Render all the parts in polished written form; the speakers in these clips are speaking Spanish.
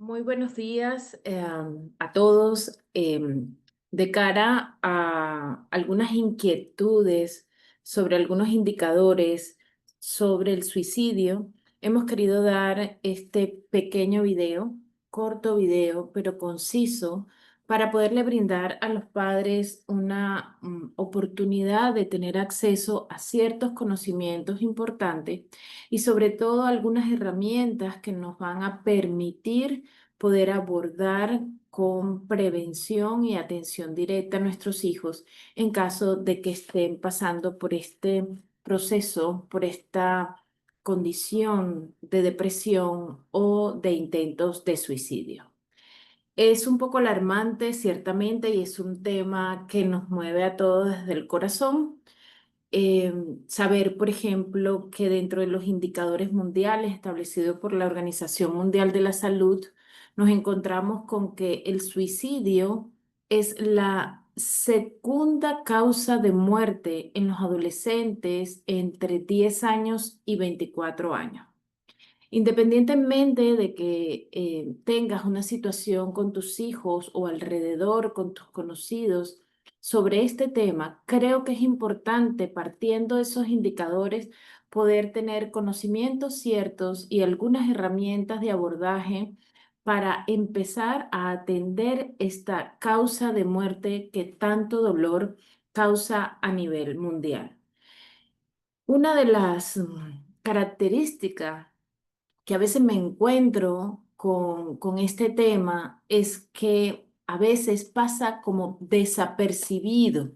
Muy buenos días a todos. De cara a algunas inquietudes sobre algunos indicadores sobre el suicidio, hemos querido dar este pequeño video, corto video, pero conciso, para poderle brindar a los padres una oportunidad de tener acceso a ciertos conocimientos importantes y sobre todo algunas herramientas que nos van a permitir poder abordar con prevención y atención directa a nuestros hijos en caso de que estén pasando por este proceso, por esta condición de depresión o de intentos de suicidio. Es un poco alarmante, ciertamente, y es un tema que nos mueve a todos desde el corazón. Saber, por ejemplo, que dentro de los indicadores mundiales establecidos por la Organización Mundial de la Salud, nos encontramos con que el suicidio es la segunda causa de muerte en los adolescentes entre 10 años y 24 años. Independientemente de que tengas una situación con tus hijos o alrededor con tus conocidos sobre este tema, creo que es importante, partiendo de esos indicadores, poder tener conocimientos ciertos y algunas herramientas de abordaje para empezar a atender esta causa de muerte que tanto dolor causa a nivel mundial. Una de las características que a veces me encuentro con este tema es que a veces pasa como desapercibido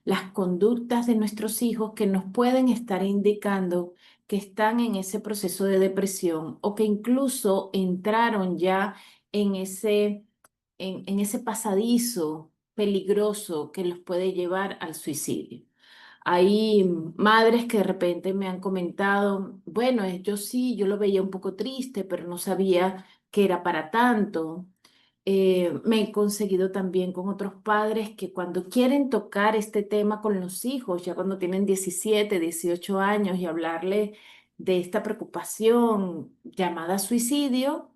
las conductas de nuestros hijos que nos pueden estar indicando que están en ese proceso de depresión o que incluso entraron ya en en ese pasadizo peligroso que los puede llevar al suicidio. Hay madres que de repente me han comentado, bueno, yo sí, yo lo veía un poco triste, pero no sabía que era para tanto. Me he conseguido también con otros padres que cuando quieren tocar este tema con los hijos, ya cuando tienen 17, 18 años y hablarle de esta preocupación llamada suicidio,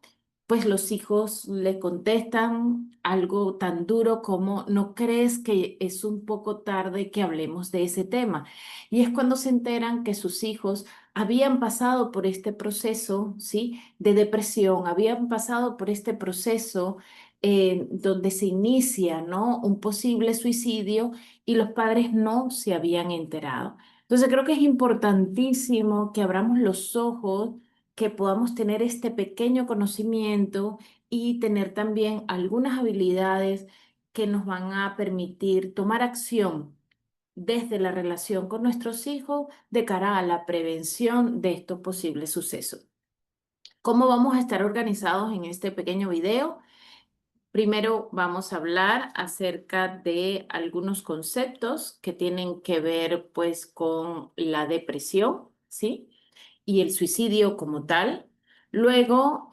pues los hijos le contestan algo tan duro como, ¿no crees que es un poco tarde que hablemos de ese tema? Y es cuando se enteran que sus hijos habían pasado por este proceso, ¿sí? De depresión, habían pasado por este proceso donde se inicia, ¿no? Un posible suicidio y los padres no se habían enterado. Entonces creo que es importantísimo que abramos los ojos, que podamos tener este pequeño conocimiento y tener también algunas habilidades que nos van a permitir tomar acción desde la relación con nuestros hijos de cara a la prevención de estos posibles sucesos. ¿Cómo vamos a estar organizados en este pequeño video? Primero vamos a hablar acerca de algunos conceptos que tienen que ver pues con la depresión, ¿sí? Y el suicidio como tal. Luego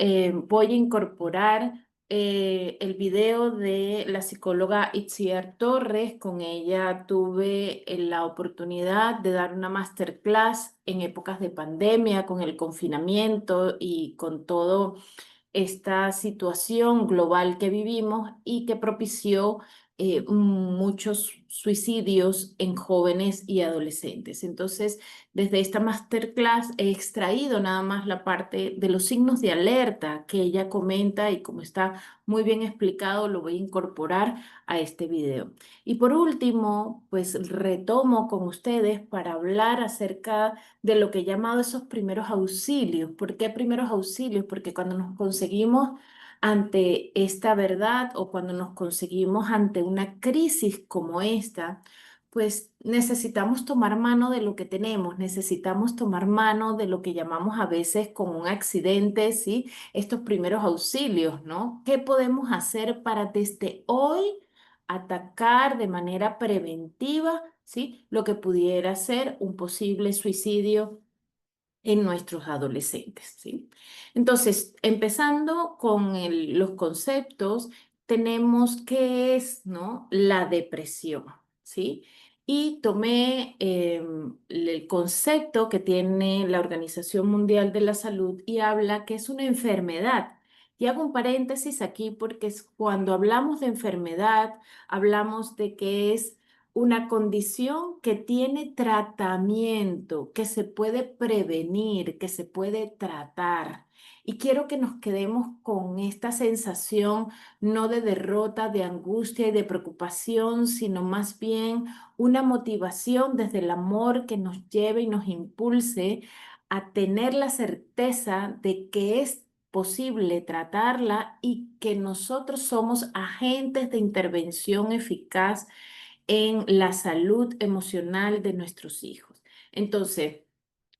voy a incorporar el video de la psicóloga Itziar Torres. Con ella tuve la oportunidad de dar una masterclass en épocas de pandemia, con el confinamiento y con todo esta situación global que vivimos y que propició muchos suicidios en jóvenes y adolescentes. Entonces, desde esta masterclass he extraído nada más la parte de los signos de alerta que ella comenta y como está muy bien explicado, lo voy a incorporar a este video. Y por último, pues retomo con ustedes para hablar acerca de lo que he llamado esos primeros auxilios. ¿Por qué primeros auxilios? Porque cuando nos conseguimos ante esta verdad o cuando nos conseguimos ante una crisis como esta, pues necesitamos tomar mano de lo que tenemos, necesitamos tomar mano de lo que llamamos a veces como un accidente, ¿sí? Estos primeros auxilios, ¿no? ¿Qué podemos hacer para desde hoy atacar de manera preventiva, ¿sí? Lo que pudiera ser un posible suicidio en nuestros adolescentes, ¿sí? Entonces, empezando con los conceptos, tenemos qué es, ¿no? La depresión, ¿sí? Y tomé el concepto que tiene la Organización Mundial de la Salud y habla que es una enfermedad Y hago un paréntesis aquí porque cuando hablamos de enfermedad, hablamos de que es una condición que tiene tratamiento, que se puede prevenir, que se puede tratar. Y quiero que nos quedemos con esta sensación no de derrota, de angustia y de preocupación, sino más bien una motivación desde el amor que nos lleve y nos impulse a tener la certeza de que es posible tratarla y que nosotros somos agentes de intervención eficaz en la salud emocional de nuestros hijos. Entonces,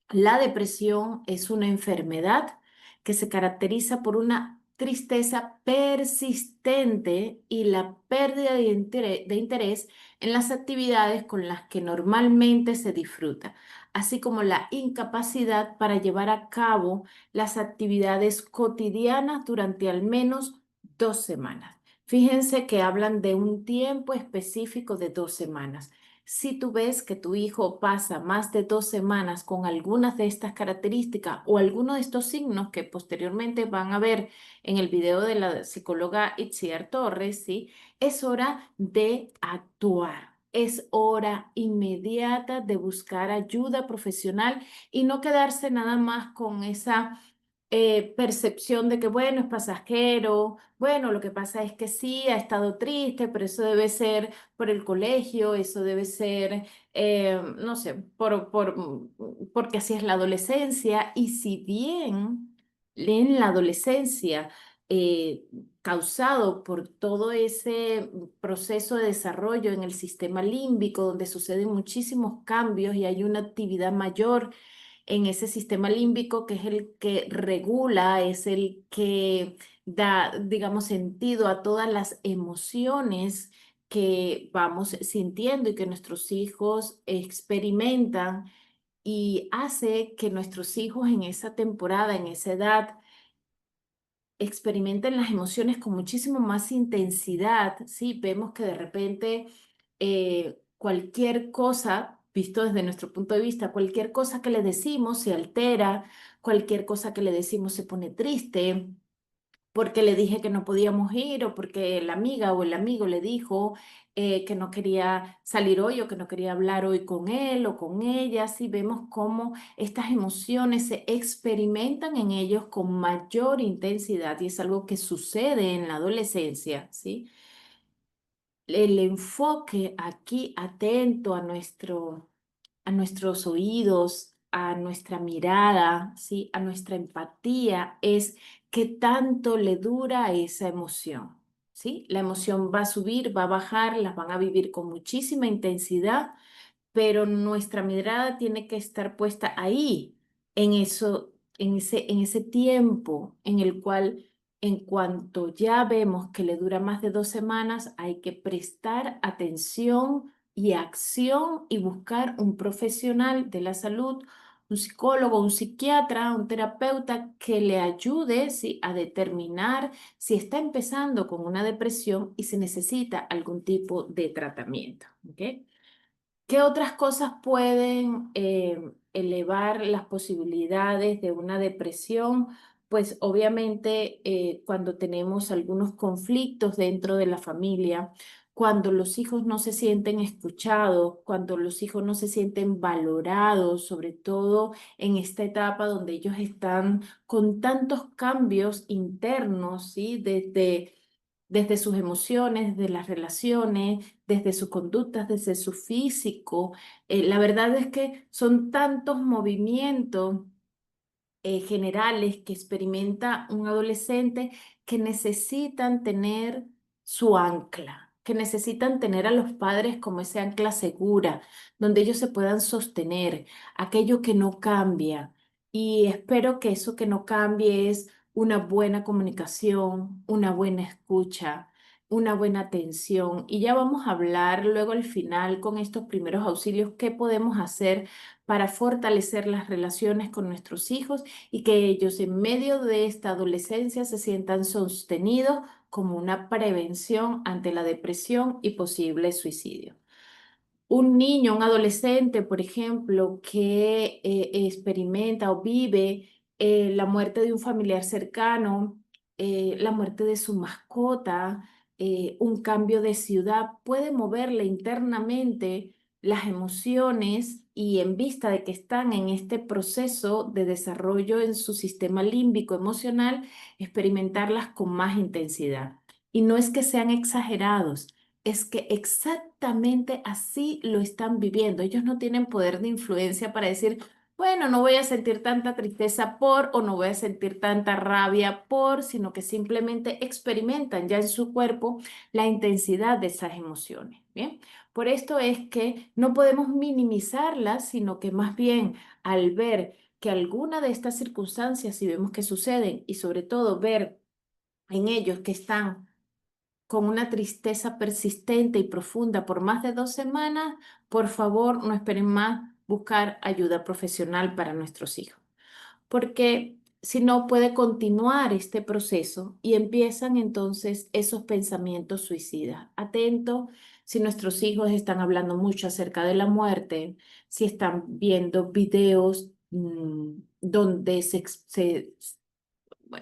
la depresión es una enfermedad que se caracteriza por una tristeza persistente y la pérdida de interés en las actividades con las que normalmente se disfruta, así como la incapacidad para llevar a cabo las actividades cotidianas durante al menos 2 semanas. Fíjense que hablan de un tiempo específico de 2 semanas. Si tú ves que tu hijo pasa más de 2 semanas con algunas de estas características o alguno de estos signos que posteriormente van a ver en el video de la psicóloga Itziar Torres, ¿sí? Es hora de actuar. Es hora inmediata de buscar ayuda profesional y no quedarse nada más con esa percepción de que, bueno, es pasajero, bueno, lo que pasa es que sí, ha estado triste, pero eso debe ser por el colegio, eso debe ser, no sé, porque así es la adolescencia. Y si bien en la adolescencia, eh, causado por todo ese proceso de desarrollo en el sistema límbico, donde suceden muchísimos cambios y hay una actividad mayor, en ese sistema límbico que es el que regula, es el que da, digamos, sentido a todas las emociones que vamos sintiendo y que nuestros hijos experimentan y hace que nuestros hijos en esa temporada, en esa edad, experimenten las emociones con muchísimo más intensidad, ¿sí? Vemos que de repente cualquier cosa, visto desde nuestro punto de vista, cualquier cosa que le decimos se altera, cualquier cosa que le decimos se pone triste, porque le dije que no podíamos ir o porque la amiga o el amigo le dijo que no quería salir hoy o que no quería hablar hoy con él o con ella. Sí, vemos cómo estas emociones se experimentan en ellos con mayor intensidad y es algo que sucede en la adolescencia, ¿sí? El enfoque aquí atento a nuestros oídos, a nuestra mirada, ¿sí? A nuestra empatía, es qué tanto le dura esa emoción, ¿sí? La emoción va a subir, va a bajar, las van a vivir con muchísima intensidad, pero nuestra mirada tiene que estar puesta ahí, en eso, en ese tiempo en el cual, en cuanto ya vemos que le dura más de 2 semanas, hay que prestar atención y acción y buscar un profesional de la salud, un psicólogo, un psiquiatra, un terapeuta que le ayude, ¿sí? A determinar si está empezando con una depresión y se necesita algún tipo de tratamiento, ¿ok? ¿Qué otras cosas pueden elevar las posibilidades de una depresión? Pues obviamente cuando tenemos algunos conflictos dentro de la familia, cuando los hijos no se sienten escuchados, cuando los hijos no se sienten valorados, sobre todo en esta etapa donde ellos están con tantos cambios internos, ¿sí? Desde sus emociones, de las relaciones, desde sus conductas, desde su físico. La verdad es que son tantos movimientos generales que experimenta un adolescente que necesitan tener su ancla, que necesitan tener a los padres como ese ancla segura, donde ellos se puedan sostener, aquello que no cambia. Y espero que eso que no cambie es una buena comunicación, una buena escucha, una buena atención. Y ya vamos a hablar luego al final con estos primeros auxilios, qué podemos hacer para fortalecer las relaciones con nuestros hijos y que ellos en medio de esta adolescencia se sientan sostenidos como una prevención ante la depresión y posible suicidio. Un niño, un adolescente, por ejemplo, que experimenta o vive la muerte de un familiar cercano la muerte de su mascota, un cambio de ciudad, puede moverle internamente las emociones y en vista de que están en este proceso de desarrollo en su sistema límbico emocional, experimentarlas con más intensidad. Y no es que sean exagerados, es que exactamente así lo están viviendo. Ellos no tienen poder de influencia para decir, bueno, no voy a sentir tanta tristeza por o no voy a sentir tanta rabia por, sino que simplemente experimentan ya en su cuerpo la intensidad de esas emociones. Bien, por esto es que no podemos minimizarlas, sino que más bien al ver que alguna de estas circunstancias, si vemos que suceden y sobre todo ver en ellos que están con una tristeza persistente y profunda por más de 2 semanas, por favor, no esperen más buscar ayuda profesional para nuestros hijos, porque si no puede continuar este proceso y empiezan entonces esos pensamientos suicidas. Atento si nuestros hijos están hablando mucho acerca de la muerte, si están viendo videos donde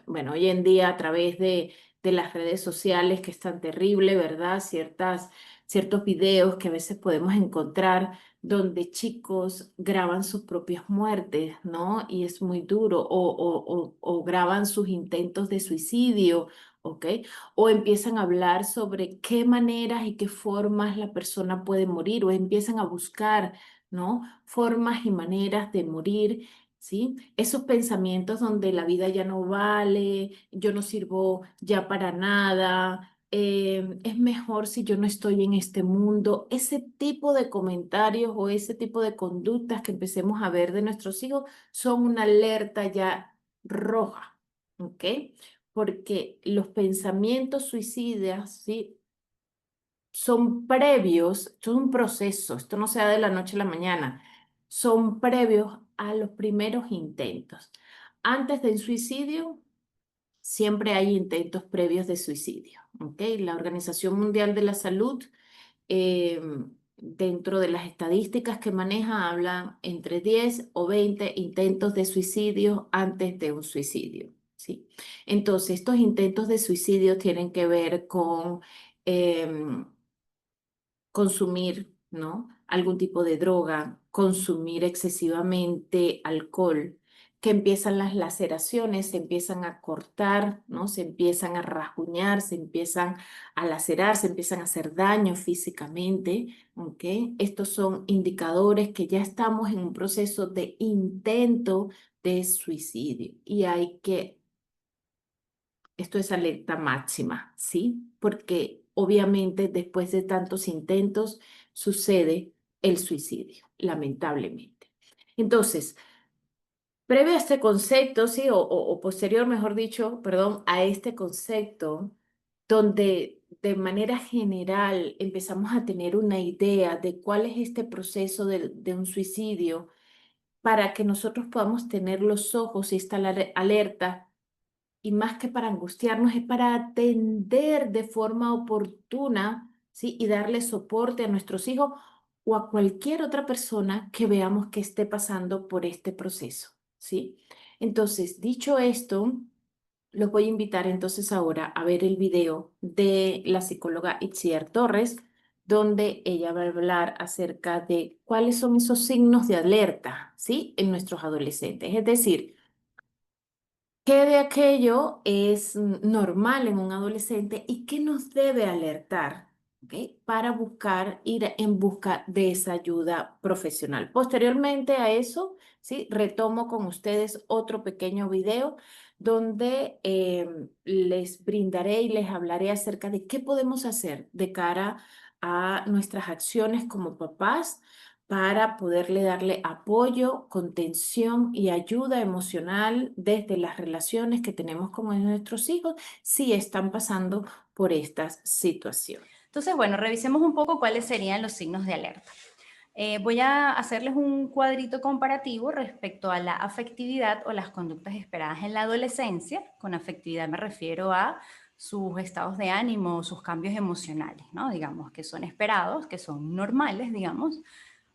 bueno, hoy en día a través de las redes sociales, que es tan terrible, ¿verdad? Ciertos videos que a veces podemos encontrar donde chicos graban sus propias muertes, ¿no? Y es muy duro, o graban sus intentos de suicidio, ¿ok? O empiezan a hablar sobre qué maneras y qué formas la persona puede morir, o empiezan a buscar, ¿no? Formas y maneras de morir. ¿Sí? Esos pensamientos donde la vida ya no vale, yo no sirvo ya para nada, es mejor si yo no estoy en este mundo. Ese tipo de comentarios o ese tipo de conductas que empecemos a ver de nuestros hijos son una alerta ya roja, ¿ok? Porque los pensamientos suicidas, ¿sí? Son previos, esto es un proceso, esto no se da de la noche a la mañana, son previos a los primeros intentos. Antes del suicidio, siempre hay intentos previos de suicidio, ¿ok? La Organización Mundial de la Salud, eh, dentro de las estadísticas que maneja, habla entre 10 o 20 intentos de suicidio antes de un suicidio, ¿sí? Entonces, estos intentos de suicidio tienen que ver con consumir, ¿no? Algún tipo de droga, consumir excesivamente alcohol, que empiezan las laceraciones, se empiezan a cortar, ¿no? Se empiezan a rasguñar, se empiezan a lacerar, se empiezan a hacer daño físicamente, ¿ok? Estos son indicadores que ya estamos en un proceso de intento de suicidio y hay que esto es alerta máxima, ¿sí? Porque obviamente después de tantos intentos sucede el suicidio, lamentablemente. Entonces, previo a este concepto, ¿sí? O posterior, mejor dicho, perdón, a este concepto, donde de manera general empezamos a tener una idea de cuál es este proceso de un suicidio, para que nosotros podamos tener los ojos y estar alerta y más que para angustiarnos, es para atender de forma oportuna, ¿sí? Y darle soporte a nuestros hijos o a cualquier otra persona que veamos que esté pasando por este proceso, ¿sí? Entonces, dicho esto, los voy a invitar entonces ahora a ver el video de la psicóloga Itziar Torres, donde ella va a hablar acerca de cuáles son esos signos de alerta, ¿sí? En nuestros adolescentes. Es decir, ¿qué de aquello es normal en un adolescente y qué nos debe alertar? ¿Ok? Para buscar, ir en busca de esa ayuda profesional? Posteriormente a eso, ¿sí? Retomo con ustedes otro pequeño video donde les brindaré y les hablaré acerca de qué podemos hacer de cara a nuestras acciones como papás para poderle darle apoyo, contención y ayuda emocional desde las relaciones que tenemos con nuestros hijos si están pasando por estas situaciones. Entonces, bueno, revisemos un poco cuáles serían los signos de alerta. Voy a hacerles un cuadrito comparativo respecto a la afectividad o las conductas esperadas en la adolescencia. Con afectividad me refiero a sus estados de ánimo, sus cambios emocionales, ¿no? Digamos, que son esperados, que son normales, digamos,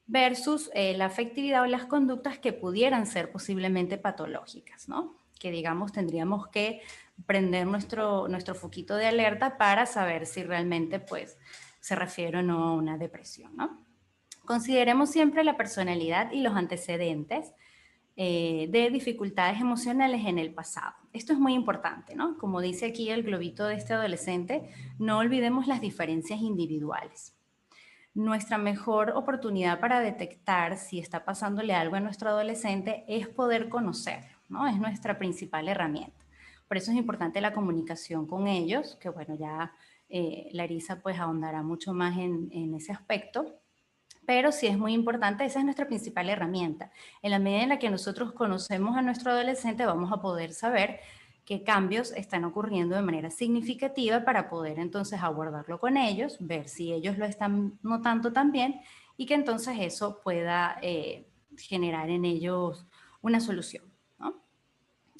versus la afectividad o las conductas que pudieran ser posiblemente patológicas, ¿no? digamos, tendríamos que prender nuestro foquito de alerta para saber si realmente, pues, se refiere o no a una depresión, ¿no? Consideremos siempre la personalidad y los antecedentes de dificultades emocionales en el pasado. Esto es muy importante, ¿no? Como dice aquí el globito de este adolescente, no olvidemos las diferencias individuales. Nuestra mejor oportunidad para detectar si está pasándole algo a nuestro adolescente es poder conocerlo, ¿no? Es nuestra principal herramienta. Por eso es importante la comunicación con ellos, que bueno, ya Larisa pues ahondará mucho más en ese aspecto, pero sí es muy importante, esa es nuestra principal herramienta. En la medida en la que nosotros conocemos a nuestro adolescente, vamos a poder saber qué cambios están ocurriendo de manera significativa para poder entonces abordarlo con ellos, ver si ellos lo están notando también y que entonces eso pueda generar en ellos una solución, ¿no?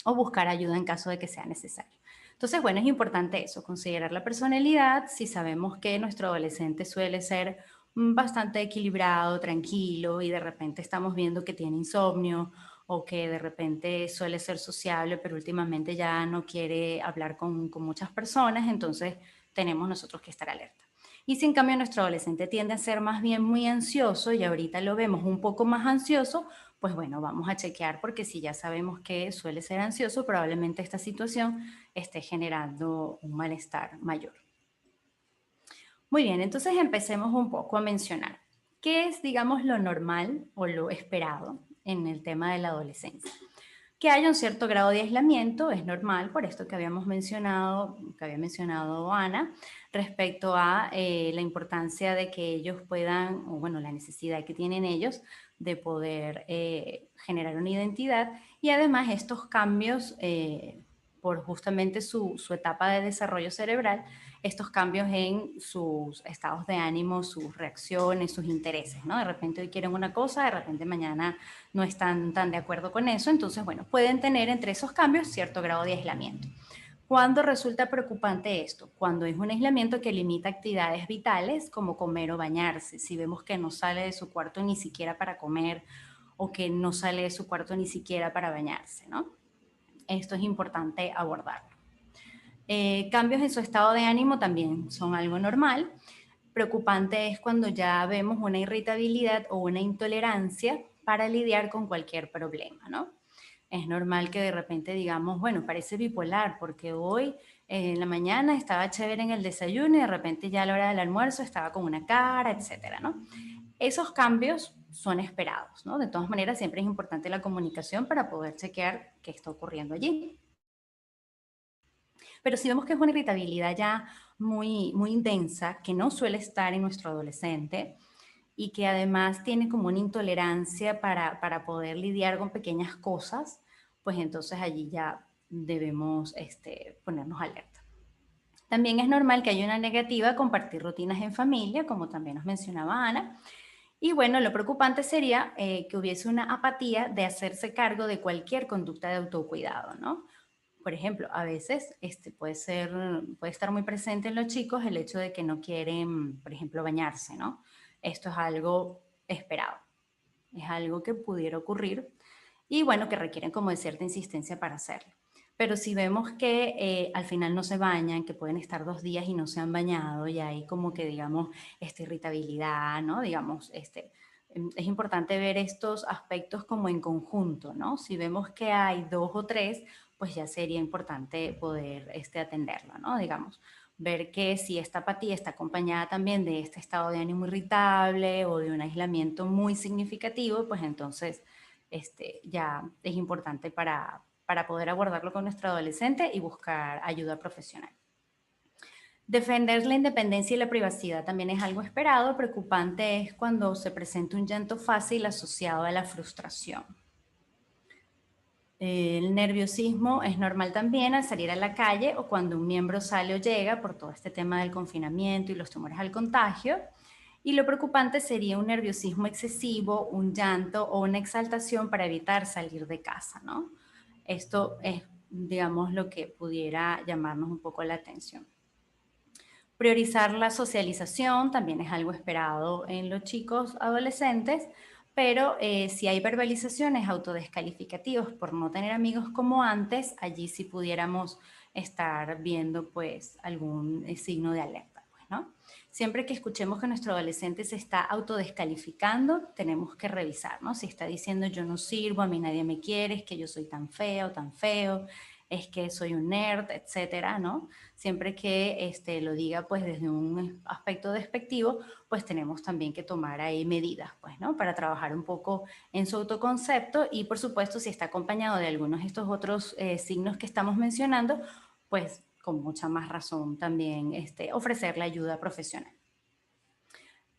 O buscar ayuda en caso de que sea necesario. Entonces, bueno, es importante eso, considerar la personalidad. Si sabemos que nuestro adolescente suele ser bastante equilibrado, tranquilo, y de repente estamos viendo que tiene insomnio o que de repente suele ser sociable, pero últimamente ya no quiere hablar con muchas personas, entonces tenemos nosotros que estar alerta. Y si en cambio nuestro adolescente tiende a ser más bien muy ansioso y ahorita lo vemos un poco más ansioso, pues bueno, vamos a chequear porque si ya sabemos que suele ser ansioso, probablemente esta situación esté generando un malestar mayor. Muy bien, entonces empecemos un poco a mencionar qué es, digamos, lo normal o lo esperado en el tema de la adolescencia. Que haya un cierto grado de aislamiento es normal, por esto que habíamos mencionado, que había mencionado Ana, respecto a la importancia de que ellos puedan, o bueno, la necesidad que tienen ellos de poder generar una identidad y además estos cambios por justamente su etapa de desarrollo cerebral, estos cambios en sus estados de ánimo, sus reacciones, sus intereses, ¿no? De repente hoy quieren una cosa, de repente mañana no están tan de acuerdo con eso, entonces, bueno, pueden tener entre esos cambios cierto grado de aislamiento. ¿Cuándo resulta preocupante esto? Cuando es un aislamiento que limita actividades vitales como comer o bañarse. Si vemos que no sale de su cuarto ni siquiera para comer o que no sale de su cuarto ni siquiera para bañarse, ¿no? Esto es importante abordarlo. Cambios en su estado de ánimo también son algo normal. Preocupante es cuando ya vemos una irritabilidad o una intolerancia para lidiar con cualquier problema, ¿no? Es normal que de repente digamos, bueno, parece bipolar porque hoy en la mañana estaba chévere en el desayuno y de repente ya a la hora del almuerzo estaba con una cara, etcétera, ¿no? Esos cambios son esperados, ¿no? De todas maneras, siempre es importante la comunicación para poder chequear qué está ocurriendo allí. Pero si vemos que es una irritabilidad ya muy intensa, que no suele estar en nuestro adolescente y que además tiene como una intolerancia para poder lidiar con pequeñas cosas, pues entonces allí ya debemos ponernos alerta. También es normal que haya una negativa a compartir rutinas en familia, como también nos mencionaba Ana. Y bueno, lo preocupante sería que hubiese una apatía de hacerse cargo de cualquier conducta de autocuidado, ¿no? Por ejemplo, a veces puede estar muy presente en los chicos el hecho de que no quieren, por ejemplo, bañarse, ¿no? Esto es algo esperado, es algo que pudiera ocurrir y bueno, que requieren como de cierta insistencia para hacerlo. Pero si vemos que al final no se bañan, que pueden estar 2 días y no se han bañado y hay como que, digamos, esta irritabilidad, ¿no? Digamos, es importante ver estos aspectos como en conjunto, ¿no? Si vemos que hay 2 o 3, pues ya sería importante poder atenderlo, ¿no? Digamos, ver que si esta apatía está acompañada también de este estado de ánimo irritable o de un aislamiento muy significativo, pues entonces ya es importante para poder abordarlo con nuestro adolescente y buscar ayuda profesional. Defender la independencia y la privacidad también es algo esperado. Preocupante es cuando se presenta un llanto fácil asociado a la frustración. El nerviosismo es normal también al salir a la calle o cuando un miembro sale o llega por todo este tema del confinamiento y los temores al contagio. Y lo preocupante sería un nerviosismo excesivo, un llanto o una exaltación para evitar salir de casa, ¿no? Esto es, digamos, lo que pudiera llamarnos un poco la atención. Priorizar la socialización también es algo esperado en los chicos adolescentes, Pero si hay verbalizaciones autodescalificativas por no tener amigos como antes, allí sí pudiéramos estar viendo pues algún signo de alerta, pues, ¿no? Siempre que escuchemos que nuestro adolescente se está autodescalificando, tenemos que revisar, ¿no? Si está diciendo yo no sirvo, a mí nadie me quiere, es que yo soy tan feo, es que soy un nerd, etcétera, ¿no? Siempre que lo diga pues desde un aspecto despectivo, pues tenemos también que tomar ahí medidas, pues, ¿no? Para trabajar un poco en su autoconcepto y, por supuesto, si está acompañado de algunos de estos otros signos que estamos mencionando, pues con mucha más razón también ofrecerle ayuda profesional.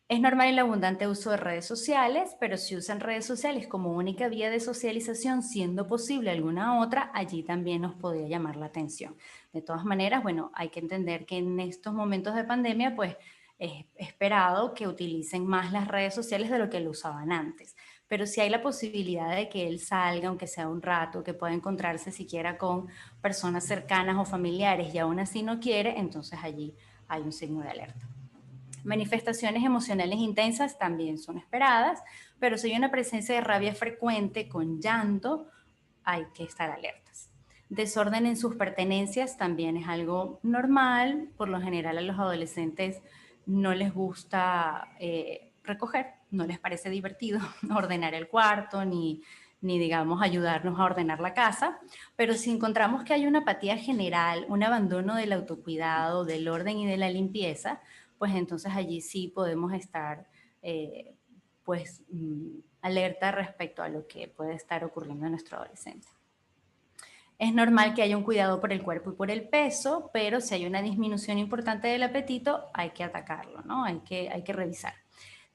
Es normal el abundante uso de redes sociales, pero si usan redes sociales como única vía de socialización, siendo posible alguna otra, allí también nos podría llamar la atención. De todas maneras, bueno, hay que entender que en estos momentos de pandemia, pues es esperado que utilicen más las redes sociales de lo que lo usaban antes. Pero si hay la posibilidad de que él salga, aunque sea un rato, que pueda encontrarse siquiera con personas cercanas o familiares y aún así no quiere, entonces allí hay un signo de alerta. Manifestaciones emocionales intensas también son esperadas, pero si hay una presencia de rabia frecuente con llanto, hay que estar alertas. Desorden en sus pertenencias también es algo normal. Por lo general a los adolescentes no les gusta recoger, no les parece divertido ordenar el cuarto ni digamos ayudarnos a ordenar la casa, pero si encontramos que hay una apatía general, un abandono del autocuidado, del orden y de la limpieza, pues entonces allí sí podemos estar pues alerta respecto a lo que puede estar ocurriendo en nuestro adolescente. Es normal que haya un cuidado por el cuerpo y por el peso, pero si hay una disminución importante del apetito, hay que atacarlo, ¿no? Hay que revisar.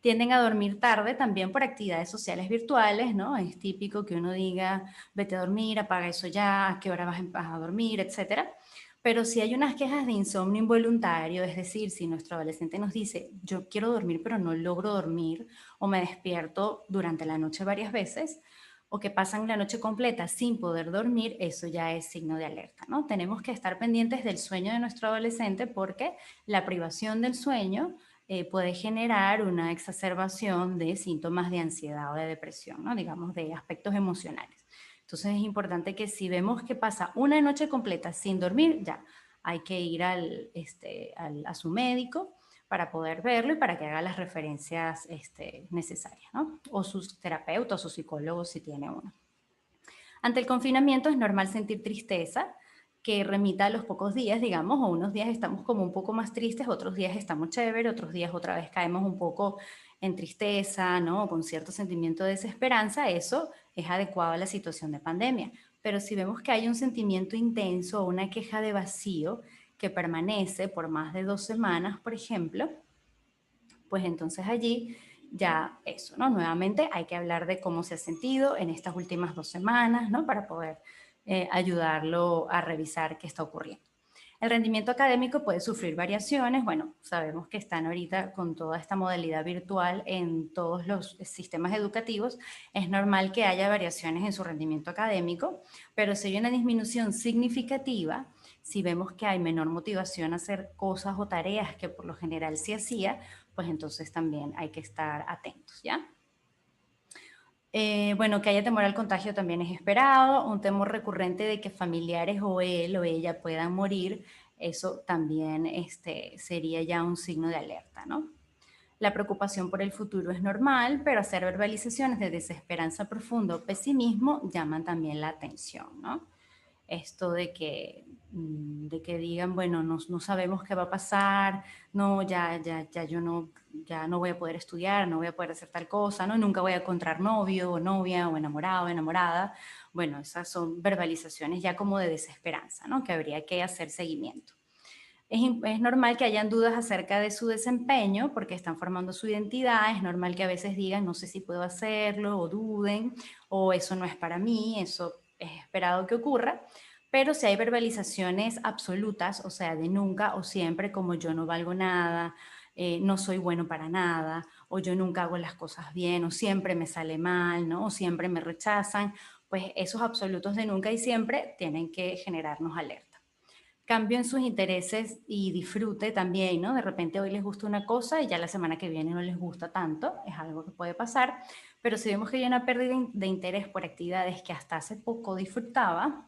Tienden a dormir tarde también por actividades sociales virtuales, ¿no? Es típico que uno diga, vete a dormir, apaga eso ya, a qué hora vas a dormir, etcétera. Pero si hay unas quejas de insomnio involuntario, es decir, si nuestro adolescente nos dice, yo quiero dormir pero no logro dormir, o me despierto durante la noche varias veces, o que pasan la noche completa sin poder dormir, eso ya es signo de alerta, ¿no? Tenemos que estar pendientes del sueño de nuestro adolescente porque la privación del sueño puede generar una exacerbación de síntomas de ansiedad o de depresión, ¿no? Digamos, de aspectos emocionales. Entonces es importante que si vemos que pasa una noche completa sin dormir, ya hay que ir a su médico para poder verlo y para que haga las referencias necesarias, ¿no? O sus terapeutas o psicólogos si tiene uno. Ante el confinamiento es normal sentir tristeza, que remita a los pocos días, digamos, o unos días estamos como un poco más tristes, otros días estamos chévere, otros días otra vez caemos un poco en tristeza, ¿no? Con cierto sentimiento de desesperanza, eso es adecuado a la situación de pandemia. Pero si vemos que hay un sentimiento intenso o una queja de vacío que permanece por más de 2 semanas, por ejemplo, pues entonces allí ya eso, ¿no? Nuevamente hay que hablar de cómo se ha sentido en estas últimas 2 semanas, ¿no? Para poder ayudarlo a revisar qué está ocurriendo. El rendimiento académico puede sufrir variaciones. Bueno, sabemos que están ahorita con toda esta modalidad virtual en todos los sistemas educativos. Es normal que haya variaciones en su rendimiento académico, pero si hay una disminución significativa, si vemos que hay menor motivación a hacer cosas o tareas que por lo general sí hacía, pues entonces también hay que estar atentos, ¿ya? Bueno, que haya temor al contagio también es esperado, un temor recurrente de que familiares o él o ella puedan morir, eso también sería ya un signo de alerta, ¿no? La preocupación por el futuro es normal, pero hacer verbalizaciones de desesperanza profunda o pesimismo llaman también la atención, ¿no? Esto de que digan, bueno, no sabemos qué va a pasar, no, ya yo no, ya no voy a poder estudiar, no voy a poder hacer tal cosa, ¿no? Nunca voy a encontrar novio o novia o enamorado o enamorada. Bueno, esas son verbalizaciones ya como de desesperanza, ¿no? Que habría que hacer seguimiento. Es normal que hayan dudas acerca de su desempeño porque están formando su identidad, es normal que a veces digan, no sé si puedo hacerlo, o duden, o eso no es para mí, eso es esperado que ocurra, pero si hay verbalizaciones absolutas, o sea, de nunca o siempre, como yo no valgo nada, no soy bueno para nada, o yo nunca hago las cosas bien, o siempre me sale mal, ¿no? O siempre me rechazan, pues esos absolutos de nunca y siempre tienen que generarnos alerta. cambio en sus intereses y disfrute también, ¿no? De repente hoy les gusta una cosa y ya la semana que viene no les gusta tanto, es algo que puede pasar, pero si vemos que hay una pérdida de interés por actividades que hasta hace poco disfrutaba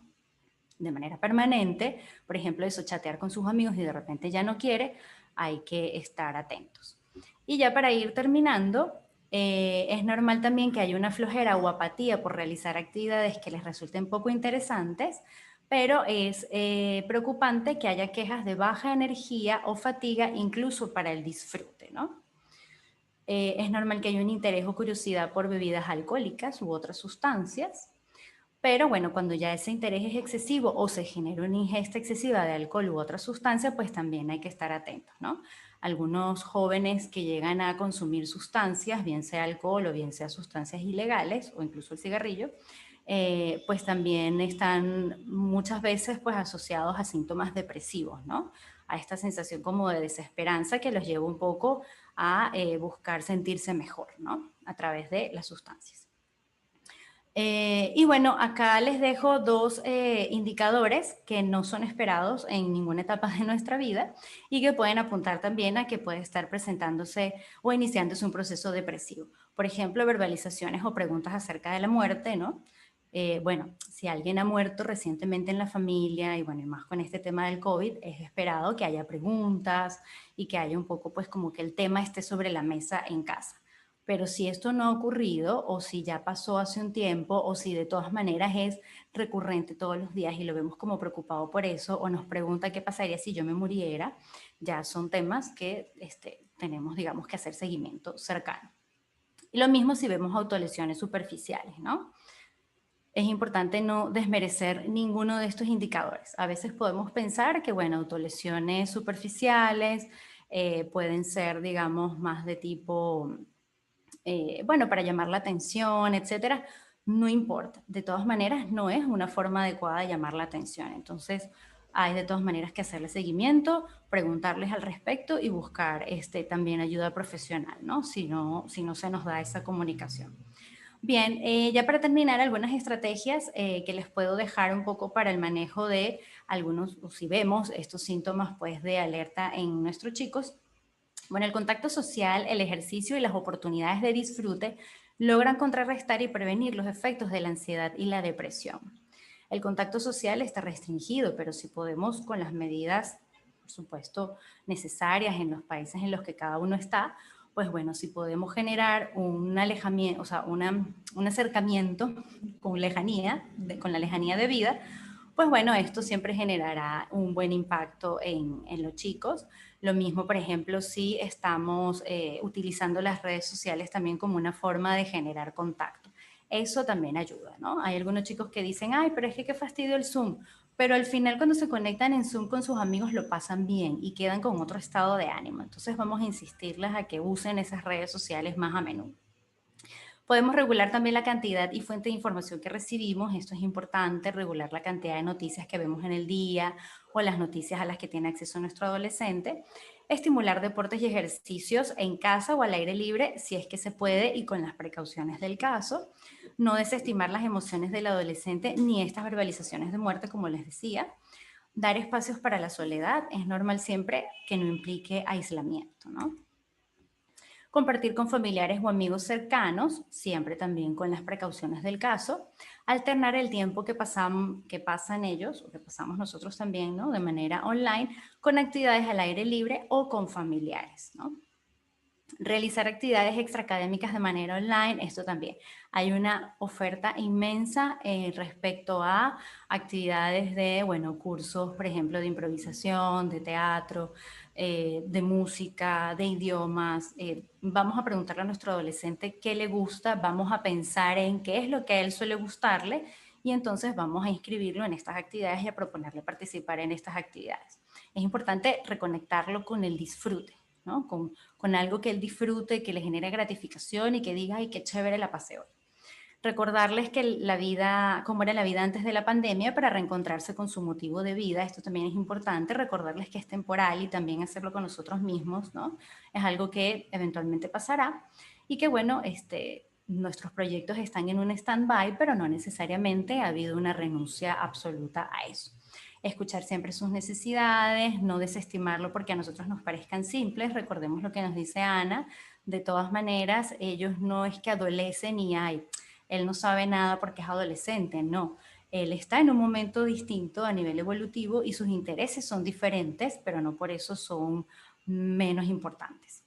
de manera permanente, por ejemplo, eso, chatear con sus amigos y de repente ya no quiere, hay que estar atentos. Y ya para ir terminando, es normal también que haya una flojera o apatía por realizar actividades que les resulten poco interesantes, pero es preocupante que haya quejas de baja energía o fatiga incluso para el disfrute, ¿no? Es normal que haya un interés o curiosidad por bebidas alcohólicas u otras sustancias, pero bueno, cuando ya ese interés es excesivo o se genera una ingesta excesiva de alcohol u otra sustancia, pues también hay que estar atentos, ¿no? Algunos jóvenes que llegan a consumir sustancias, bien sea alcohol o bien sea sustancias ilegales o incluso el cigarrillo, pues también están muchas veces pues asociados a síntomas depresivos, ¿no? A esta sensación como de desesperanza que los lleva un poco a buscar sentirse mejor, ¿no? A través de las sustancias. Y bueno, acá les dejo dos indicadores que no son esperados en ninguna etapa de nuestra vida y que pueden apuntar también a que puede estar presentándose o iniciándose un proceso depresivo. Por ejemplo, verbalizaciones o preguntas acerca de la muerte, ¿no? Bueno, si alguien ha muerto recientemente en la familia y bueno, y más con este tema del COVID, es esperado que haya preguntas y que haya un poco pues como que el tema esté sobre la mesa en casa. Pero si esto no ha ocurrido o si ya pasó hace un tiempo o si de todas maneras es recurrente todos los días y lo vemos como preocupado por eso o nos pregunta qué pasaría si yo me muriera, ya son temas que tenemos, digamos, que hacer seguimiento cercano. Y lo mismo si vemos autolesiones superficiales, ¿no? Es importante no desmerecer ninguno de estos indicadores. A veces podemos pensar que, bueno, autolesiones superficiales pueden ser, digamos, más de tipo bueno, para llamar la atención, etcétera, no importa. De todas maneras, no es una forma adecuada de llamar la atención. Entonces, hay de todas maneras que hacerle seguimiento, preguntarles al respecto y buscar también ayuda profesional, ¿no? Si no se nos da esa comunicación. Bien, ya para terminar, algunas estrategias que les puedo dejar un poco para el manejo de algunos, o si vemos estos síntomas pues, de alerta en nuestros chicos. Bueno, el contacto social, el ejercicio y las oportunidades de disfrute logran contrarrestar y prevenir los efectos de la ansiedad y la depresión. El contacto social está restringido, pero si podemos, con las medidas, por supuesto, necesarias en los países en los que cada uno está, pues bueno, si podemos generar un alejamiento, o sea, un acercamiento con lejanía, con la lejanía de vida, pues bueno, esto siempre generará un buen impacto en los chicos. Lo mismo, por ejemplo, si estamos utilizando las redes sociales también como una forma de generar contacto. Eso también ayuda, ¿no? Hay algunos chicos que dicen, ay, pero es que qué fastidio el Zoom. Pero al final cuando se conectan en Zoom con sus amigos lo pasan bien y quedan con otro estado de ánimo. Entonces vamos a insistirles a que usen esas redes sociales más a menudo. Podemos regular también la cantidad y fuente de información que recibimos. Esto es importante, regular la cantidad de noticias que vemos en el día o las noticias a las que tiene acceso nuestro adolescente. Estimular deportes y ejercicios en casa o al aire libre, si es que se puede y con las precauciones del caso. No desestimar las emociones del adolescente ni estas verbalizaciones de muerte, como les decía. Dar espacios para la soledad. Es normal siempre que no implique aislamiento, ¿no? Compartir con familiares o amigos cercanos, siempre también con las precauciones del caso, alternar el tiempo que pasan ellos o que pasamos nosotros también, ¿no? De manera online, con actividades al aire libre o con familiares, ¿no? Realizar actividades extraacadémicas de manera online, esto también. Hay una oferta inmensa respecto a actividades de, bueno, cursos, por ejemplo, de improvisación, de teatro, de música, de idiomas. Vamos a preguntarle a nuestro adolescente qué le gusta, vamos a pensar en qué es lo que a él suele gustarle y entonces vamos a inscribirlo en estas actividades y a proponerle participar en estas actividades. Es importante reconectarlo con el disfrute, ¿no? Con algo que él disfrute, que le genere gratificación y que diga, ay, qué chévere la pasé hoy. Recordarles que la vida, cómo era la vida antes de la pandemia para reencontrarse con su motivo de vida, esto también es importante, recordarles que es temporal y también hacerlo con nosotros mismos, ¿no? Es algo que eventualmente pasará y que bueno, nuestros proyectos están en un stand-by, pero no necesariamente ha habido una renuncia absoluta a eso. escuchar siempre sus necesidades, no desestimarlo porque a nosotros nos parezcan simples. Recordemos lo que nos dice Ana, de todas maneras, ellos no es que adolecen y ay, él no sabe nada porque es adolescente, no. Él está en un momento distinto a nivel evolutivo y sus intereses son diferentes, pero no por eso son menos importantes.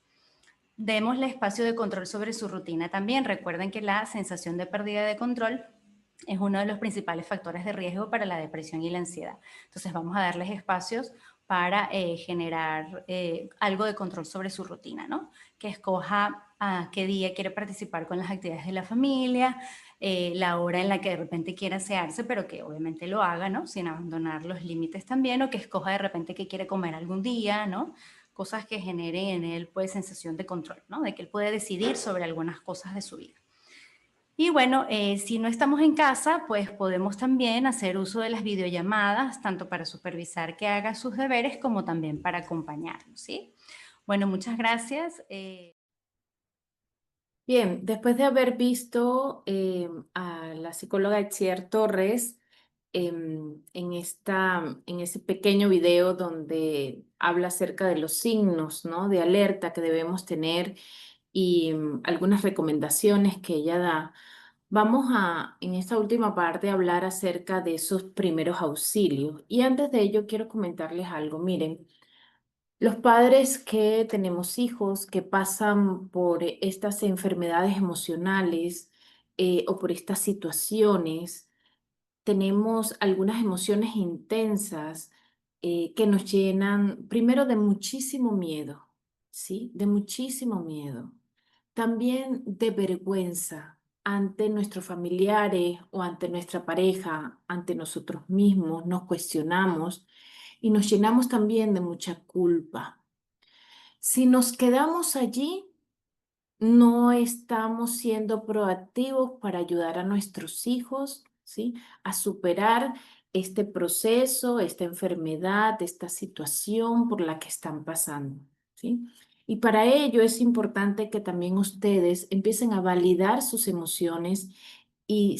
Démosle espacio de control sobre su rutina también. Recuerden que la sensación de pérdida de control es uno de los principales factores de riesgo para la depresión y la ansiedad. Entonces vamos a darles espacios para generar algo de control sobre su rutina, ¿no? Que escoja a qué día quiere participar con las actividades de la familia, la hora en la que de repente quiera asearse, pero que obviamente lo haga, ¿no? Sin abandonar los límites también, o que escoja de repente qué quiere comer algún día, ¿no? Cosas que generen en él, pues, sensación de control, ¿no? De que él puede decidir sobre algunas cosas de su vida. Y bueno, si no estamos en casa, pues podemos también hacer uso de las videollamadas, tanto para supervisar que haga sus deberes como también para acompañarnos, ¿sí? Bueno, muchas gracias. Bien, después de haber visto a la psicóloga Etzier Torres en ese pequeño video donde habla acerca de los signos, ¿no? de alerta que debemos tener y algunas recomendaciones que ella da, vamos a, en esta última parte, hablar acerca de esos primeros auxilios. Y antes de ello, quiero comentarles algo. Miren. Los padres que tenemos hijos que pasan por estas enfermedades emocionales o por estas situaciones, tenemos algunas emociones intensas que nos llenan primero de muchísimo miedo, ¿sí? De muchísimo miedo. También de vergüenza ante nuestros familiares o ante nuestra pareja, ante nosotros mismos, nos cuestionamos y nos llenamos también de mucha culpa. Si nos quedamos allí, no estamos siendo proactivos para ayudar a nuestros hijos, ¿sí? A superar este proceso, esta enfermedad, esta situación por la que están pasando, ¿sí? Y para ello es importante que también ustedes empiecen a validar sus emociones y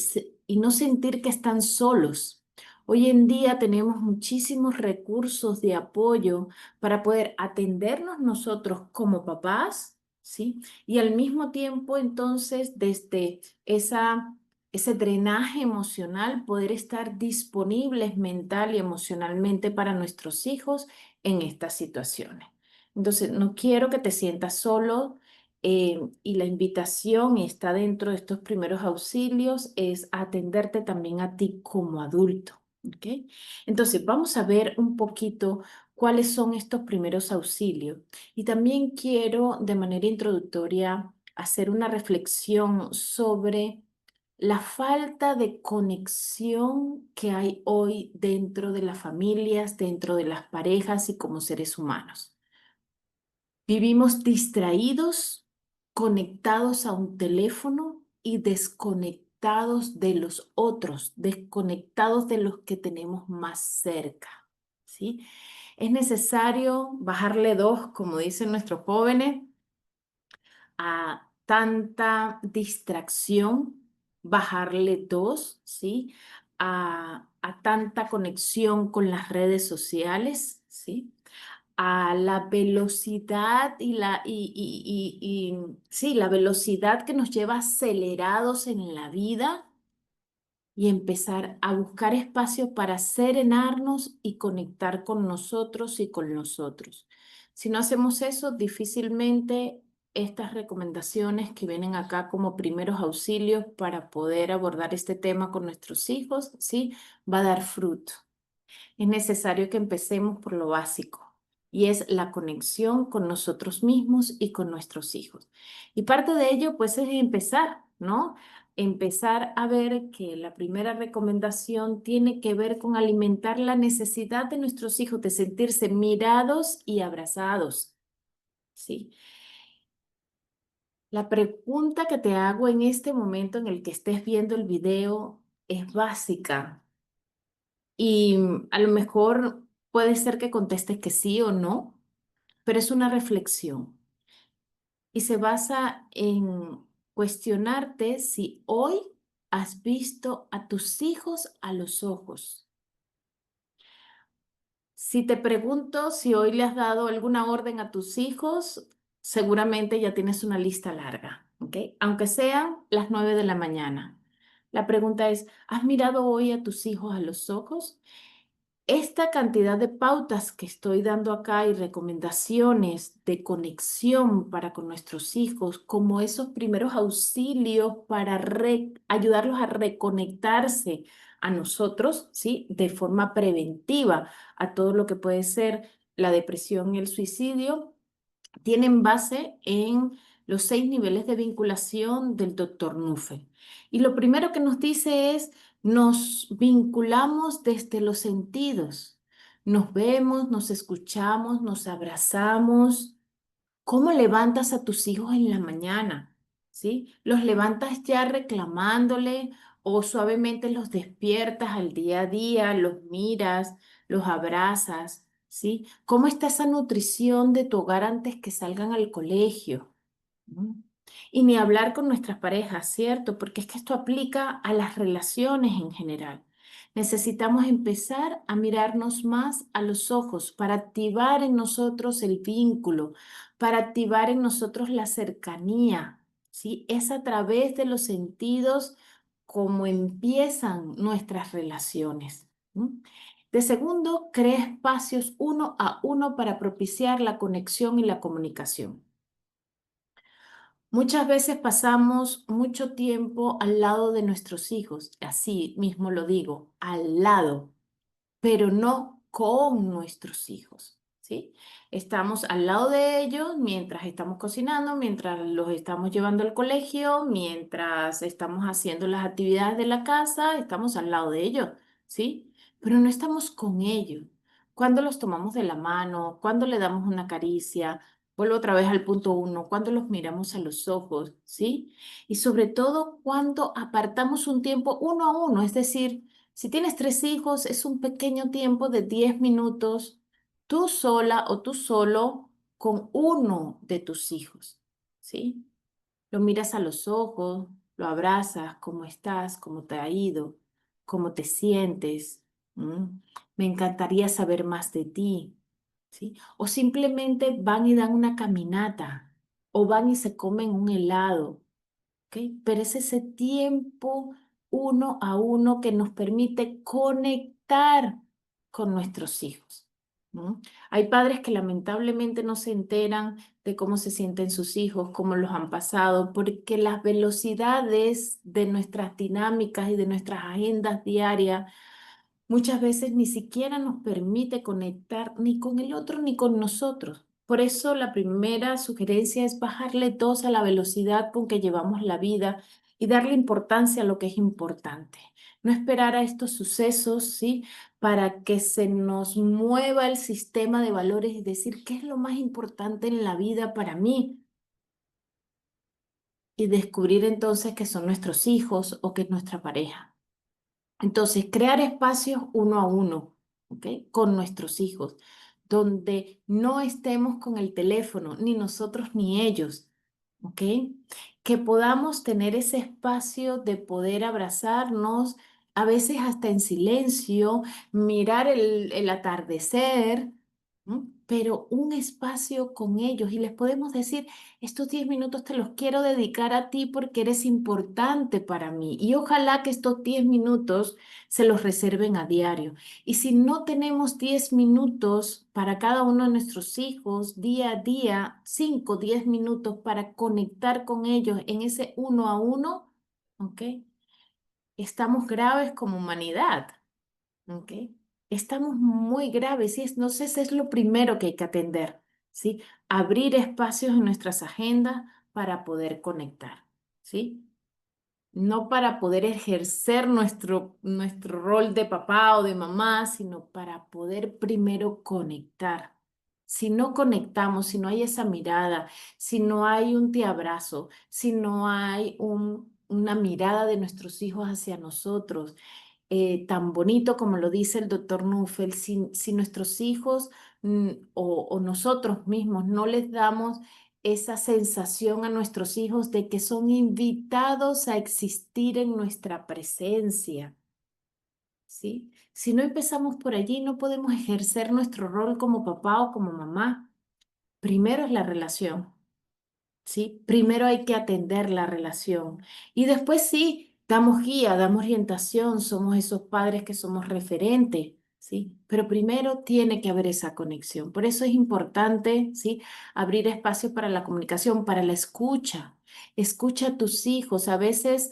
no sentir que están solos. Hoy en día tenemos muchísimos recursos de apoyo para poder atendernos nosotros como papás, ¿sí? Y al mismo tiempo, entonces, desde ese drenaje emocional, poder estar disponibles mental y emocionalmente para nuestros hijos en estas situaciones. Entonces, no quiero que te sientas solo y la invitación está dentro de estos primeros auxilios, es atenderte también a ti como adulto, ¿ok? Entonces, vamos a ver un poquito cuáles son estos primeros auxilios. Y también quiero de manera introductoria hacer una reflexión sobre la falta de conexión que hay hoy dentro de las familias, dentro de las parejas y como seres humanos. Vivimos distraídos, conectados a un teléfono y desconectados de los otros, desconectados de los que tenemos más cerca, ¿sí? Es necesario bajarle dos, como dicen nuestros jóvenes, a tanta distracción, bajarle dos, ¿sí? A tanta conexión con las redes sociales, ¿sí? A la velocidad sí, la velocidad que nos lleva acelerados en la vida y empezar a buscar espacio para serenarnos y conectar con nosotros y con nosotros. Si no hacemos eso, difícilmente estas recomendaciones que vienen acá como primeros auxilios para poder abordar este tema con nuestros hijos, ¿sí? Va a dar fruto. Es necesario que empecemos por lo básico y es la conexión con nosotros mismos y con nuestros hijos. Y parte de ello, pues, es empezar, ¿no? Empezar a ver que la primera recomendación tiene que ver con alimentar la necesidad de nuestros hijos de sentirse mirados y abrazados, ¿sí? La pregunta que te hago en este momento en el que estés viendo el video es básica. Y a lo mejor puede ser que contestes que sí o no, pero es una reflexión y se basa en cuestionarte si hoy has visto a tus hijos a los ojos. Si te pregunto si hoy le has dado alguna orden a tus hijos, seguramente ya tienes una lista larga, ¿ok? Aunque sean las 9 de la mañana. La pregunta es, ¿has mirado hoy a tus hijos a los ojos? Esta cantidad de pautas que estoy dando acá y recomendaciones de conexión para con nuestros hijos, como esos primeros auxilios para ayudarlos a reconectarse a nosotros, ¿sí? De forma preventiva a todo lo que puede ser la depresión y el suicidio, tienen base en los 6 niveles de vinculación del doctor Nuffel. Y lo primero que nos dice es, nos vinculamos desde los sentidos. Nos vemos, nos escuchamos, nos abrazamos. ¿Cómo levantas a tus hijos en la mañana? ¿Sí? ¿Los levantas ya reclamándole o suavemente los despiertas al día a día, los miras, los abrazas? ¿Sí? ¿Cómo está esa nutrición de tu hogar antes que salgan al colegio? ¿No? Y ni hablar con nuestras parejas, ¿cierto? Porque es que esto aplica a las relaciones en general. Necesitamos empezar a mirarnos más a los ojos para activar en nosotros el vínculo, para activar en nosotros la cercanía, ¿sí? Es a través de los sentidos como empiezan nuestras relaciones. ¿No? De segundo, crea espacios uno a uno para propiciar la conexión y la comunicación. Muchas veces pasamos mucho tiempo al lado de nuestros hijos, así mismo lo digo, al lado, pero no con nuestros hijos, ¿sí? Estamos al lado de ellos mientras estamos cocinando, mientras los estamos llevando al colegio, mientras estamos haciendo las actividades de la casa, estamos al lado de ellos, ¿sí? Pero no estamos con ellos. Cuando los tomamos de la mano, cuando le damos una caricia, vuelvo otra vez al punto uno, cuando los miramos a los ojos, ¿sí? Y sobre todo cuando apartamos un tiempo uno a uno, es decir, si tienes 3 hijos, es un pequeño tiempo de 10 minutos, tú sola o tú solo con uno de tus hijos, ¿sí? Lo miras a los ojos, lo abrazas, cómo estás, cómo te ha ido, cómo te sientes. ¿Mm? Me encantaría saber más de ti, ¿sí? O simplemente van y dan una caminata, o van y se comen un helado. ¿Ok? Pero es ese tiempo uno a uno que nos permite conectar con nuestros hijos. ¿No? Hay padres que lamentablemente no se enteran de cómo se sienten sus hijos, cómo los han pasado, porque las velocidades de nuestras dinámicas y de nuestras agendas diarias muchas veces ni siquiera nos permite conectar ni con el otro ni con nosotros. Por eso la primera sugerencia es bajarle 2 a la velocidad con que llevamos la vida y darle importancia a lo que es importante. No esperar a estos sucesos, ¿sí? Para que se nos mueva el sistema de valores y decir qué es lo más importante en la vida para mí y descubrir entonces que son nuestros hijos o que es nuestra pareja. Entonces, crear espacios uno a uno, ¿ok? Con nuestros hijos, donde no estemos con el teléfono, ni nosotros ni ellos, ¿ok? Que podamos tener ese espacio de poder abrazarnos, a veces hasta en silencio, mirar el atardecer, ¿no? Pero un espacio con ellos y les podemos decir, estos 10 minutos te los quiero dedicar a ti porque eres importante para mí y ojalá que estos 10 minutos se los reserven a diario. Y si no tenemos 10 minutos para cada uno de nuestros hijos, día a día, 5, 10 minutos para conectar con ellos en ese uno a uno, ¿ok? Estamos graves como humanidad, ¿ok? Estamos muy graves y entonces es lo primero que hay que atender, ¿sí? Abrir espacios en nuestras agendas para poder conectar, ¿sí? No para poder ejercer nuestro rol de papá o de mamá, sino para poder primero conectar. Si no conectamos, si no hay esa mirada, si no hay un te abrazo, si no hay una mirada de nuestros hijos hacia nosotros, tan bonito como lo dice el doctor Nuffel, si nuestros hijos o nosotros mismos no les damos esa sensación a nuestros hijos de que son invitados a existir en nuestra presencia, ¿sí? Si no empezamos por allí, no podemos ejercer nuestro rol como papá o como mamá. Primero es la relación. ¿Sí? Primero hay que atender la relación y después sí, damos guía, damos orientación, somos esos padres que somos referentes, ¿sí? Pero primero tiene que haber esa conexión. Por eso es importante, ¿sí? Abrir espacio para la comunicación, para la escucha. Escucha a tus hijos. A veces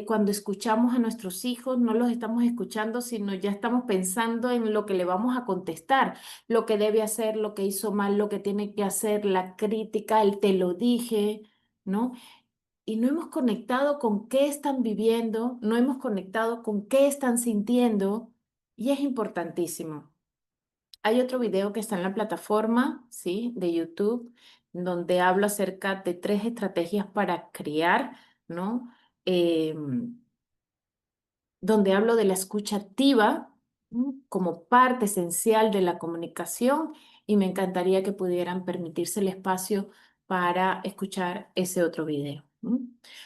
cuando escuchamos a nuestros hijos no los estamos escuchando, sino ya estamos pensando en lo que le vamos a contestar, lo que debe hacer, lo que hizo mal, lo que tiene que hacer, la crítica, el te lo dije, ¿no? Y no hemos conectado con qué están viviendo, no hemos conectado con qué están sintiendo y es importantísimo. Hay otro video que está en la plataforma, ¿sí? De YouTube, donde hablo acerca de 3 estrategias para criar, ¿no? Donde hablo de la escucha activa como parte esencial de la comunicación y me encantaría que pudieran permitirse el espacio para escuchar ese otro video.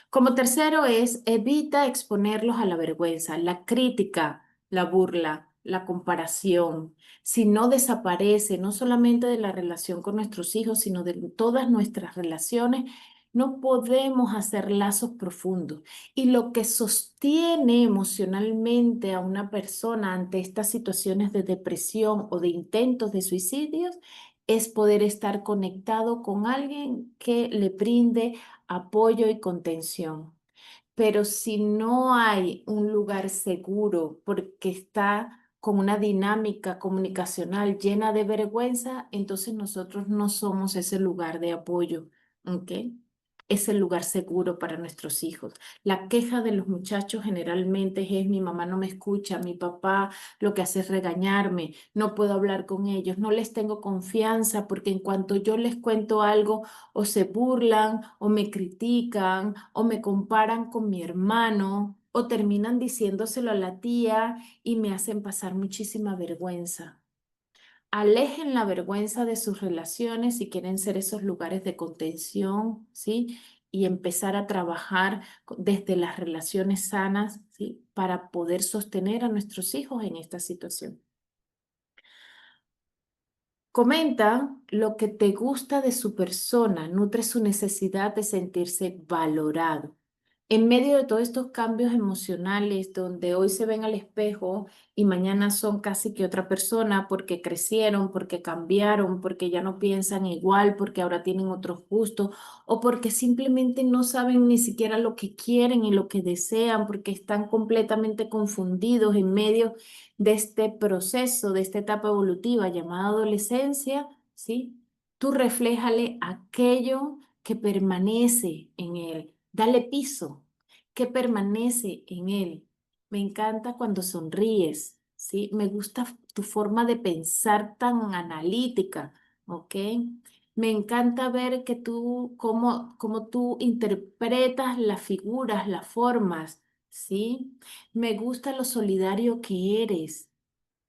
Como tercero es, evita exponerlos a la vergüenza, la crítica, la burla, la comparación. Si no desaparece, no solamente de la relación con nuestros hijos, sino de todas nuestras relaciones, no podemos hacer lazos profundos. Y lo que sostiene emocionalmente a una persona ante estas situaciones de depresión o de intentos de suicidios es poder estar conectado con alguien que le brinde apoyo y contención. Pero si no hay un lugar seguro porque está con una dinámica comunicacional llena de vergüenza, entonces nosotros no somos ese lugar de apoyo, ¿ok? Es el lugar seguro para nuestros hijos. La queja de los muchachos generalmente es mi mamá no me escucha, mi papá lo que hace es regañarme, no puedo hablar con ellos, no les tengo confianza porque en cuanto yo les cuento algo, o se burlan o me critican o me comparan con mi hermano o terminan diciéndoselo a la tía y me hacen pasar muchísima vergüenza. Alejen la vergüenza de sus relaciones si quieren ser esos lugares de contención, ¿sí? Y empezar a trabajar desde las relaciones sanas, ¿sí? Para poder sostener a nuestros hijos en esta situación. Comenta lo que te gusta de su persona, nutre su necesidad de sentirse valorado. En medio de todos estos cambios emocionales, donde hoy se ven al espejo y mañana son casi que otra persona porque crecieron, porque cambiaron, porque ya no piensan igual, porque ahora tienen otros gustos o porque simplemente no saben ni siquiera lo que quieren y lo que desean, porque están completamente confundidos en medio de este proceso, de esta etapa evolutiva llamada adolescencia, ¿sí? Tú refléjale aquello que permanece en él. Dale piso, que permanece en él. Me encanta cuando sonríes, ¿sí? Me gusta tu forma de pensar tan analítica, ¿ok? Me encanta ver que tú, cómo tú interpretas las figuras, las formas, ¿sí? Me gusta lo solidario que eres,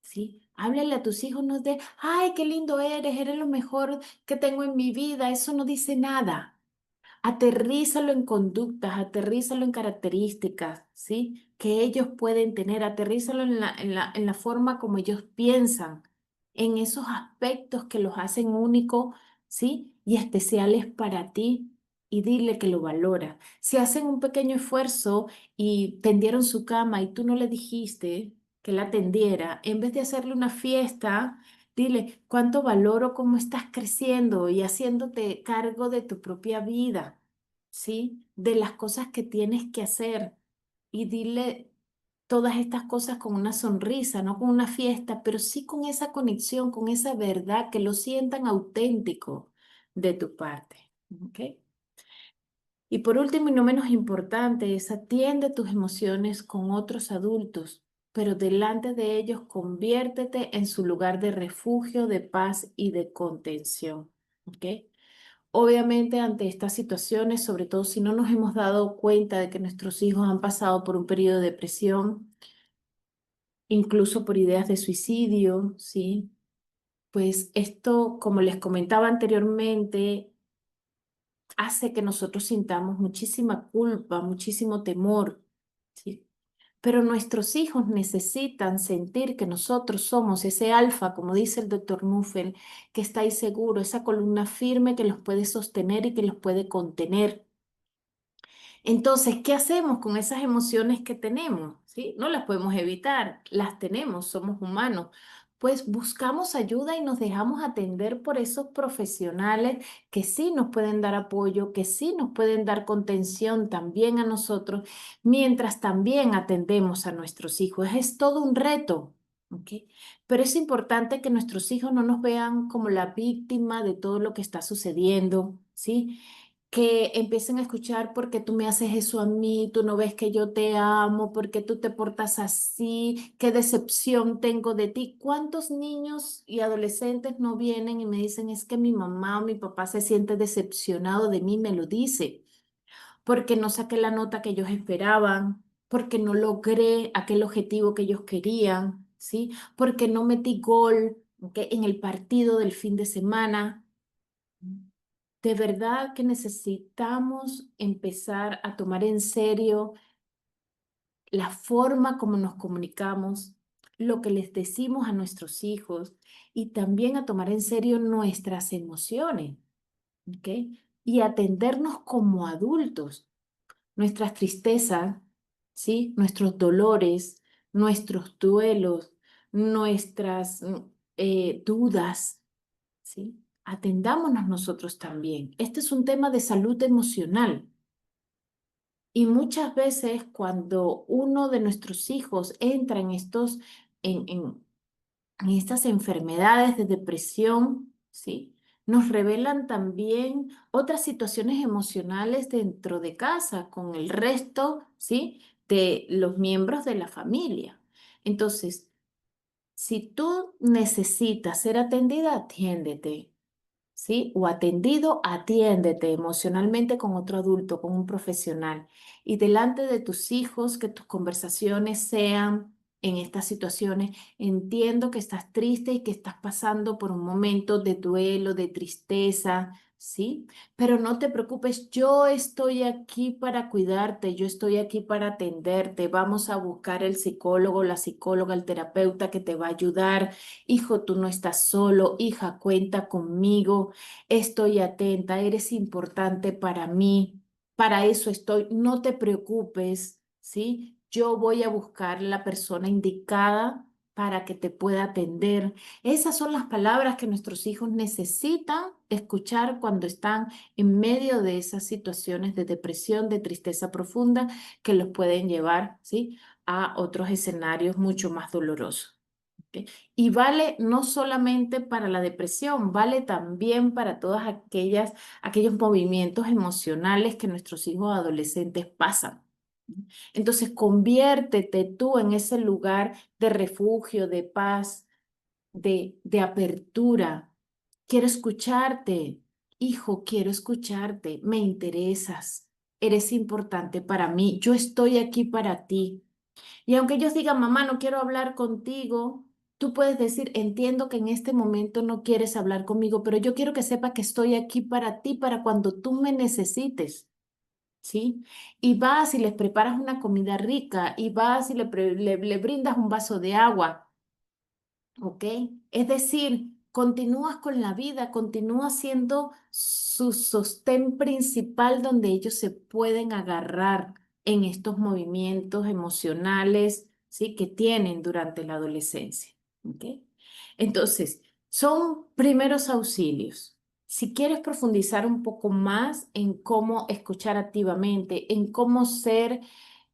¿sí? Háblale a tus hijos, no de, ay, qué lindo eres lo mejor que tengo en mi vida. Eso no dice nada. Aterrízalo en conductas, aterrízalo en características, ¿sí? Que ellos pueden tener, aterrízalo en la forma como ellos piensan, en esos aspectos que los hacen únicos, ¿sí? Y especiales para ti. Y dile que lo valora. Si hacen un pequeño esfuerzo y tendieron su cama y tú no le dijiste que la tendiera, en vez de hacerle una fiesta, dile cuánto valoro cómo estás creciendo y haciéndote cargo de tu propia vida, ¿sí? De las cosas que tienes que hacer. Y dile todas estas cosas con una sonrisa, no con una fiesta, pero sí con esa conexión, con esa verdad, que lo sientan auténtico de tu parte, ¿ok? Y por último y no menos importante es atiende tus emociones con otros adultos, pero delante de ellos conviértete en su lugar de refugio, de paz y de contención. ¿Ok? Obviamente ante estas situaciones, sobre todo si no nos hemos dado cuenta de que nuestros hijos han pasado por un periodo de depresión, incluso por ideas de suicidio, ¿sí? Pues esto, como les comentaba anteriormente, hace que nosotros sintamos muchísima culpa, muchísimo temor, ¿sí? pero nuestros hijos necesitan sentir que nosotros somos ese alfa, como dice el doctor Nuffel, que está ahí seguro, esa columna firme que los puede sostener y que los puede contener. Entonces, ¿qué hacemos con esas emociones que tenemos? ¿Sí? No las podemos evitar, las tenemos, somos humanos. Pues buscamos ayuda y nos dejamos atender por esos profesionales que sí nos pueden dar apoyo, que sí nos pueden dar contención también a nosotros, mientras también atendemos a nuestros hijos. Es todo un reto, ¿ok? Pero es importante que nuestros hijos no nos vean como la víctima de todo lo que está sucediendo, ¿sí? Que empiecen a escuchar porque tú me haces eso a mí, tú no ves que yo te amo, porque tú te portas así, qué decepción tengo de ti. ¿Cuántos niños y adolescentes no vienen y me dicen es que mi mamá o mi papá se siente decepcionado de mí, me lo dice, porque no saqué la nota que ellos esperaban, porque no logré aquel objetivo que ellos querían, ¿sí? Porque no metí gol, ¿ok? En el partido del fin de semana. De verdad que necesitamos empezar a tomar en serio la forma como nos comunicamos, lo que les decimos a nuestros hijos y también a tomar en serio nuestras emociones, ¿ok? Y atendernos como adultos, nuestras tristezas, ¿sí? Nuestros dolores, nuestros duelos, nuestras dudas. ¿Sí? Atendámonos nosotros también. Este es un tema de salud emocional. Y muchas veces cuando uno de nuestros hijos entra en en, en- en estas enfermedades de depresión, ¿sí? Nos revelan también otras situaciones emocionales dentro de casa con el resto, ¿sí? De los miembros de la familia. Entonces, si tú necesitas ser atendida, atiéndete. ¿Sí? O atendido, atiéndete emocionalmente con otro adulto, con un profesional. Y delante de tus hijos, que tus conversaciones sean en estas situaciones. Entiendo que estás triste y que estás pasando por un momento de duelo, de tristeza, ¿sí? Pero no te preocupes, yo estoy aquí para cuidarte, yo estoy aquí para atenderte. Vamos a buscar el psicólogo, la psicóloga, el terapeuta que te va a ayudar. Hijo, tú no estás solo, hija, cuenta conmigo, estoy atenta, eres importante para mí, para eso estoy, no te preocupes, ¿sí? Yo voy a buscar la persona indicada para que te pueda atender. Esas son las palabras que nuestros hijos necesitan escuchar cuando están en medio de esas situaciones de depresión, de tristeza profunda que los pueden llevar, ¿sí? A otros escenarios mucho más dolorosos. ¿Ok? Y vale no solamente para la depresión, vale también para todas aquellos movimientos emocionales que nuestros hijos adolescentes pasan. Entonces, conviértete tú en ese lugar de refugio, de paz, de apertura. Quiero escucharte, hijo, quiero escucharte, me interesas, eres importante para mí, yo estoy aquí para ti. Y aunque ellos digan, mamá, no quiero hablar contigo, tú puedes decir, entiendo que en este momento no quieres hablar conmigo, pero yo quiero que sepa que estoy aquí para ti, para cuando tú me necesites, ¿sí? Y vas y les preparas una comida rica, y vas y le brindas un vaso de agua. ¿Ok? Es decir, continúas con la vida, continúas siendo su sostén principal donde ellos se pueden agarrar en estos movimientos emocionales, ¿sí? Que tienen durante la adolescencia. ¿Ok? Entonces, son primeros auxilios. Si quieres profundizar un poco más en cómo escuchar activamente, en cómo ser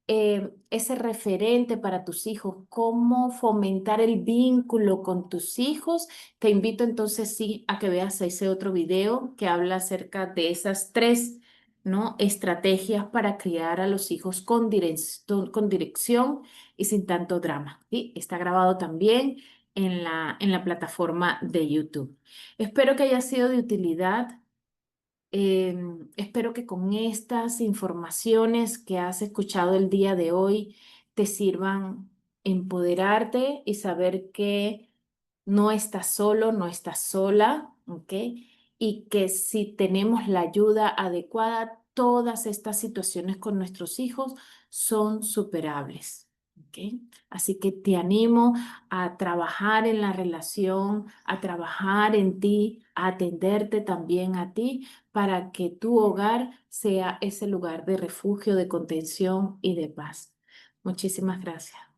ese referente para tus hijos, cómo fomentar el vínculo con tus hijos. Te invito entonces sí a que veas ese otro video que habla acerca de esas tres, ¿no? Estrategias para criar a los hijos con dirección y sin tanto drama. ¿Sí? Está grabado también en en la plataforma de YouTube. Espero que haya sido de utilidad. Espero que con estas informaciones que has escuchado el día de hoy te sirvan empoderarte y saber que no estás solo, no estás sola, ¿ok? Y que si tenemos la ayuda adecuada, todas estas situaciones con nuestros hijos son superables. ¿ok? Así que te animo a trabajar en la relación, a trabajar en ti, a atenderte también a ti para que tu hogar sea ese lugar de refugio, de contención y de paz. Muchísimas gracias.